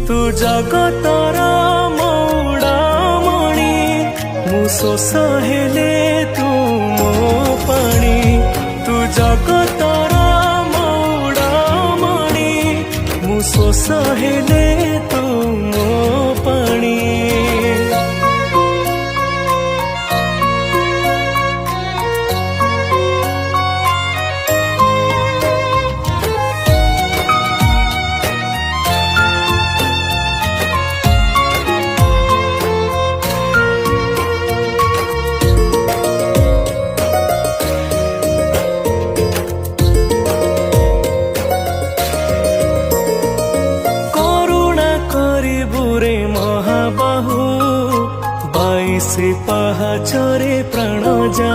तू जगतर मौड़ामणि मु शोष हेले तू मो पाणी तू जगतर मौड़ामणि मु शोष हेले तू मो पाणी। महाबाहु 22 पहाचरे प्राण जा